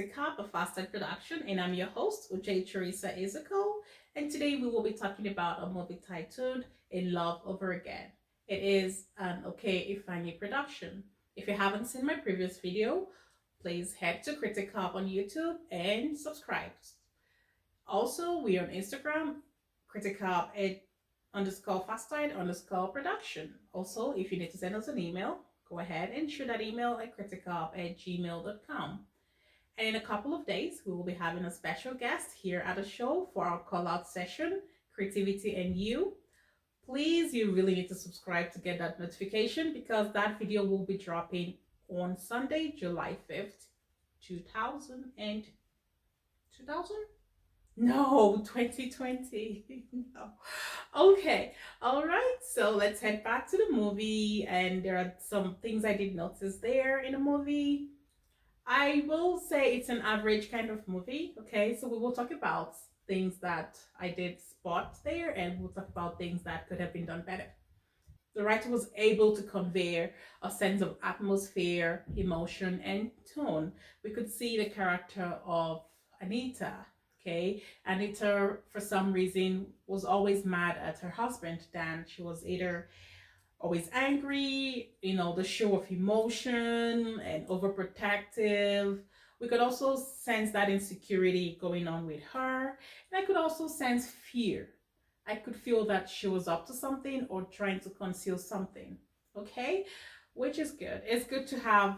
Critica, a Fast Time production, and I'm your host, Ujay Teresa Izako. And today we will be talking about a movie titled In Love Over Again. It is an Okay Ifeanyi production. If you haven't seen my previous video, please head to Critica on YouTube and subscribe. Also, we're on Instagram, Critica at underscore fastide underscore production. Also, if you need to send us an email, go ahead and shoot that email at criticap@gmail.com. And in a couple of days, we will be having a special guest here at the show for our call out session, Creativity and You. Please, you really need to subscribe to get that notification because that video will be dropping on Sunday, July 5th, 2000 and 2000? No, 2020. No. Okay. All right. So let's head back to the movie. And there are some things I did notice there in the movie. I will say it's an average kind of movie. Okay. So we will talk about things that I did spot there, and we'll talk about things that could have been done better. The writer was able to convey a sense of atmosphere, emotion, and tone. We could see the character of Anita. Okay, Anita, for some reason, was always mad at her husband. Dan, she was either always angry, the show of emotion and overprotective. We could also sense that insecurity going on with her. And I could also sense fear. I could feel that she was up to something or trying to conceal something. Okay, which is good. It's good to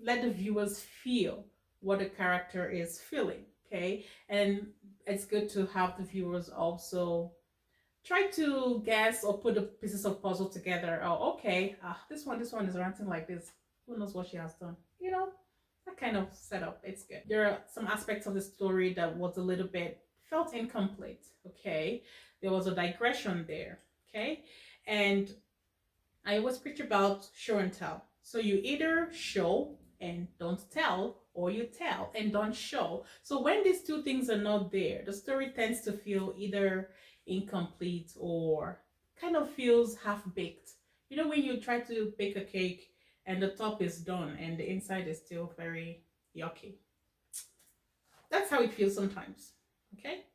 let the viewers feel what the character is feeling. Okay, and it's good to have the viewers also try to guess or put the pieces of puzzle together. Oh, okay, this one is ranting like this. Who knows what she has done? That kind of setup. It's good. There are some aspects of the story that was a little bit felt incomplete. Okay, there was a digression there. Okay, and I always preach about show and tell. So you either show and don't tell, or you tell and don't show. So when these two things are not there, the story tends to feel either incomplete or kind of feels half-baked. When you try to bake a cake and the top is done and the inside is still very yucky. That's how it feels sometimes. Okay?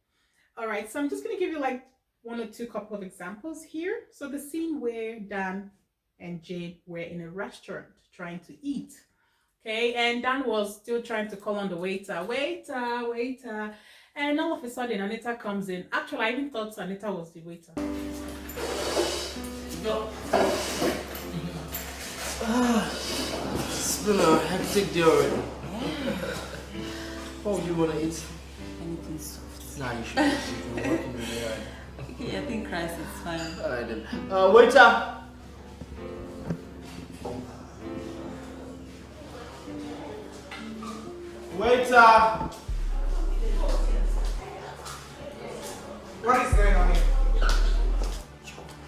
All right, so I'm just going to give you like one or two couple of examples here. So the scene where Dan and Jade were in a restaurant trying to eat. Okay, and Dan was still trying to call on the waiter, waiter. And all of a sudden, Anita comes in. Actually, I even thought Anita was the waiter. No. It's been a hectic day already. What would you want to eat? Anything soft. Nah, you should. You've been working really hard. Okay, I think rice is fine. Alright then. Waiter! Waiter! What is going on here?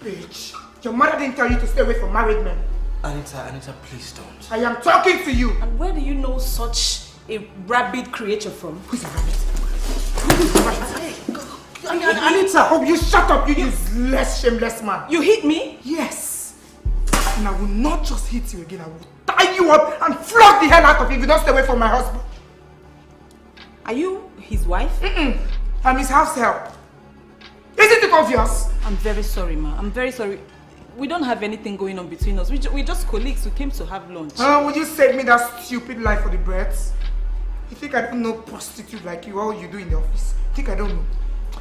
Bitch, your mother didn't tell you to stay away from married men. Anita, please don't. I am talking to you. And where do you know such a rabid creature from? Who's a rabbit? Who's a rabbit? Anita, oh, you shut up, you useless, shameless man. You hit me? Yes. And I will not just hit you again, I will tie you up and flog the hell out of you if you don't stay away from my husband. Are you his wife? I'm his house help. Isn't it obvious? I'm very sorry, ma. I'm very sorry. We don't have anything going on between us. We're just colleagues who came to have lunch. Would you save me that stupid life for the breads? You think I don't know prostitute like you, all you do in the office? You think I don't know?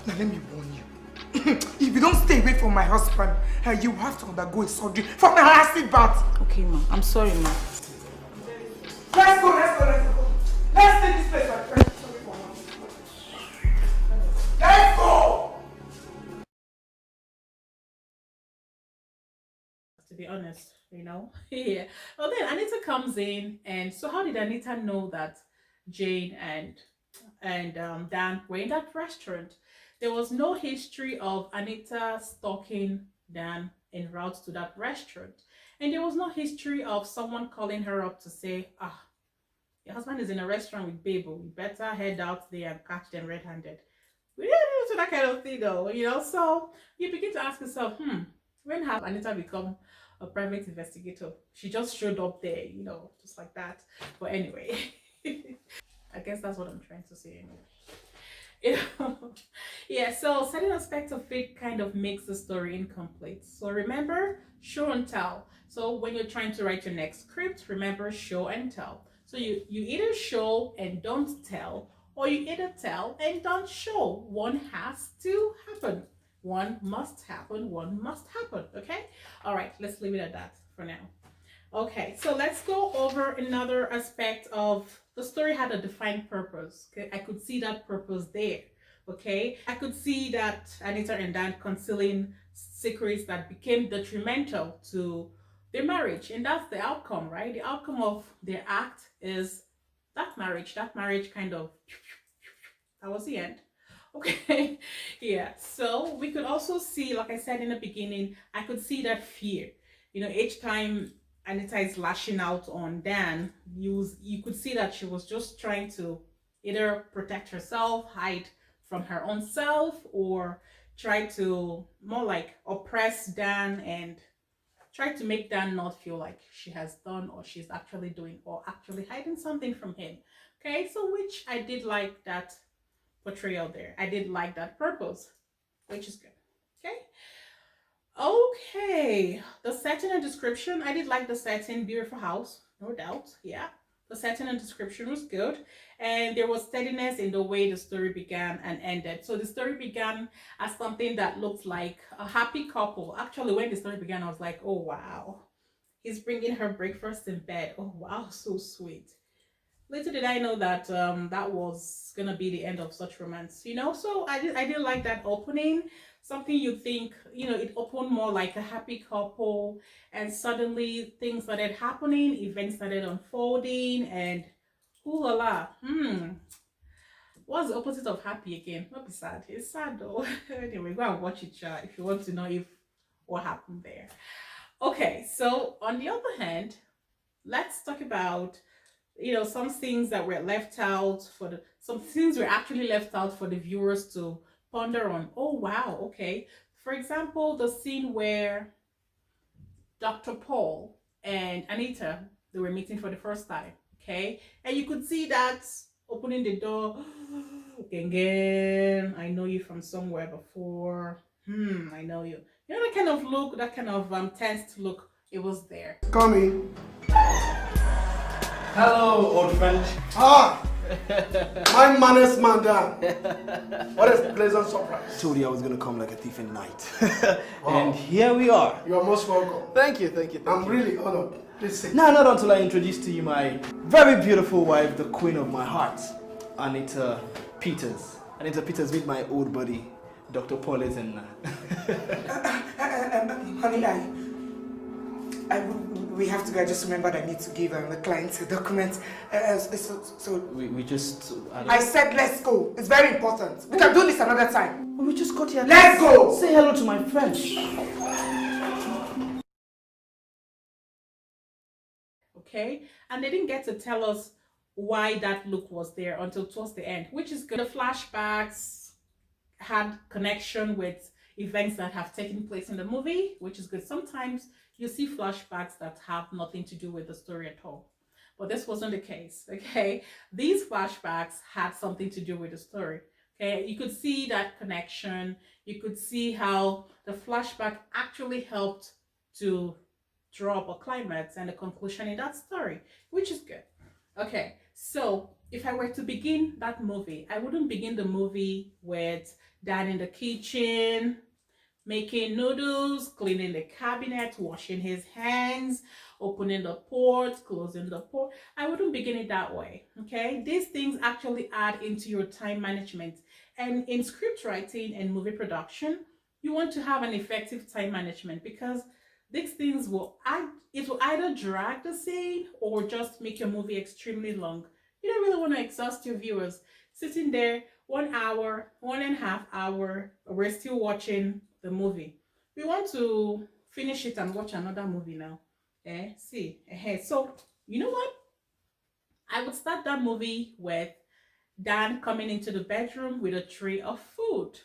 Now let me warn you. If you don't stay away from my husband, you have to undergo a surgery for my acid bath. Okay, ma. I'm sorry, ma. Let's go. Let's take this place, my friend. Let's go! To be honest, yeah. Well, then Anita comes in, and so how did Anita know that Jane and Dan were in that restaurant? There was no history of Anita stalking Dan en route to that restaurant, and there was no history of someone calling her up to say, your husband is in a restaurant with Babel, we better head out there and catch them red-handed. We didn't do that kind of thing though, so you begin to ask yourself, when has Anita become a private investigator? She just showed up there, just like that. But anyway, I guess that's what I'm trying to say anyway. You know? Yeah, so certain aspects of it kind of makes the story incomplete. So remember, show and tell. So when you're trying to write your next script, remember show and tell. So you either show and don't tell, or you either tell and don't show. One has to happen. One must happen. One must happen. Okay? All right, let's leave it at that for now. Okay, so let's go over another aspect of the story had a defined purpose. Okay, I could see that purpose there. Okay, I could see that Anita and Dan concealing secrets that became detrimental to their marriage, and that's the outcome, right? The outcome of their act is that marriage. That marriage kind of, that was the end. Okay, yeah. So we could also see, like I said in the beginning, I could see that fear. You know, each time Anita is lashing out on Dan, you could see that she was just trying to either protect herself, hide from her own self, or try to more like oppress Dan and try to make Dan not feel like she has done or she's actually doing or actually hiding something from him. Okay, so which I did like that portrayal there. I did like that purpose, which is good. Okay. Okay, the setting and description. I did like the setting, beautiful house, no doubt. Yeah, the setting and description was good, and there was steadiness in the way the story began and ended. So the story began as something that looked like a happy couple. Actually, when the story began, I was like, oh wow, he's bringing her breakfast in bed. Oh wow, so sweet. Little did I know that that was gonna be the end of such romance, you know. So I did like that opening. Something you think, you know, it opened more like a happy couple, and suddenly things started happening, events started unfolding, and ooh la la. What's the opposite of happy again? Not be sad. It's sad though. Anyway, go and watch it, if you want to know if what happened there. Okay, so on the other hand, let's talk about, you know, some things that were left out for the some things were actually left out for the viewers to ponder on. Oh wow, okay. For example, the scene where Dr. Paul and Anita, they were meeting for the first time. Okay, and you could see that opening the door. Gengen, I know you from somewhere before. I know you. You know that kind of look, that kind of tensed look. It was there. Come in. Hello, old friend. Ah! My manners, madam. What a pleasant surprise. Told you I was gonna come like a thief in the night. And here we are. You are most welcome. Thank you, thank you, thank I'm you. really honored. Please sit. Now, not until I introduce to you my very beautiful wife, the queen of my heart, Anita Peters. Anita Peters with my old buddy, Dr. Paul and Honey, we have to go. I just remembered I need to give the client a document. So we just... I said let's go. It's very important. We can do this another time. we just got here. Let's go! Say hello to my friends. Okay, and they didn't get to tell us why that look was there until towards the end, which is good. The flashbacks had connection with events that have taken place in the movie, which is good. Sometimes you see flashbacks that have nothing to do with the story at all, but this wasn't the case. Okay, these flashbacks had something to do with the story. Okay, you could see that connection. You could see how the flashback actually helped to draw up a climax and a conclusion in that story, which is good. Okay, so if I were to begin that movie, I wouldn't begin the movie with Dan in the kitchen, making noodles, cleaning the cabinet, washing his hands, opening the port, closing the port. I wouldn't begin it that way, okay? These things actually add into your time management. And in script writing and movie production, you want to have an effective time management because these things will either drag the scene or just make your movie extremely long. You don't really want to exhaust your viewers sitting there 1 hour, 1.5 hours, we're still watching the movie. We want to finish it and watch another movie now. So you know what? I would start that movie with Dan coming into the bedroom with a tray of food.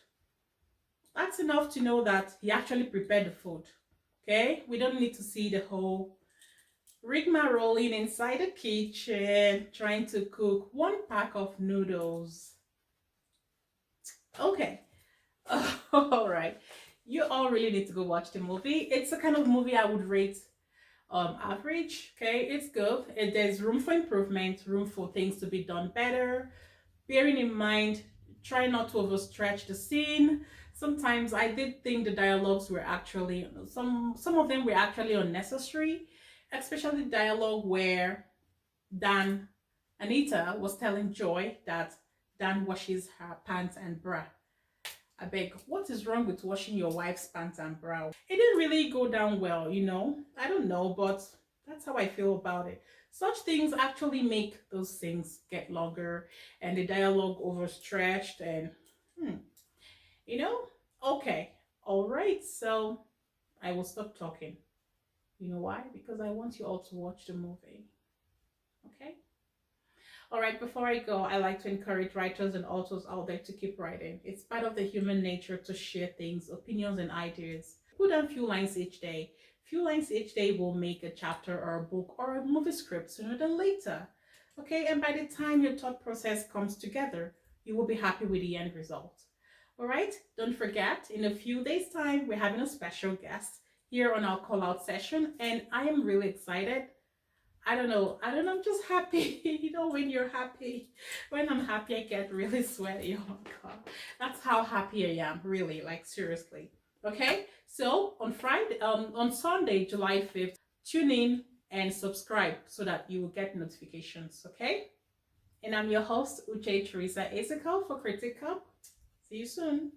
That's enough to know that he actually prepared the food. Okay, we don't need to see the whole rigmaroling inside the kitchen, trying to cook one pack of noodles. Okay, all right. You all really need to go watch the movie. It's a kind of movie I would rate average. Okay, it's good. There's room for improvement, room for things to be done better. Bearing in mind, try not to overstretch the scene. Sometimes I did think the dialogues were actually some of them were actually unnecessary, especially dialogue where Dan Anita was telling Joy that Dan washes her pants and bra. I beg, what is wrong with washing your wife's pants and bra? It didn't really go down well, you know. I don't know, but that's how I feel about it. Such things actually make those things get longer and the dialogue overstretched and hmm, you know? Okay. All right. So I will stop talking. You know why? Because I want you all to watch the movie. Okay? All right, before I go, I like to encourage writers and authors out there to keep writing. It's part of the human nature to share things, opinions, and ideas. Put down few lines each day. Few lines each day will make a chapter or a book or a movie script sooner than later. Okay, and by the time your thought process comes together, you will be happy with the end result. All right, don't forget, in a few days' time, we're having a special guest here on our call out session, and I am really excited. I'm just happy. You know, when you're happy, when I'm happy, I get really sweaty. Oh my God. That's how happy I am, really, like seriously. Okay, so on Sunday, July 5th, tune in and subscribe so that you will get notifications. Okay, and I'm your host, Uche Teresa Ezekiel for Critic Cup. See you soon.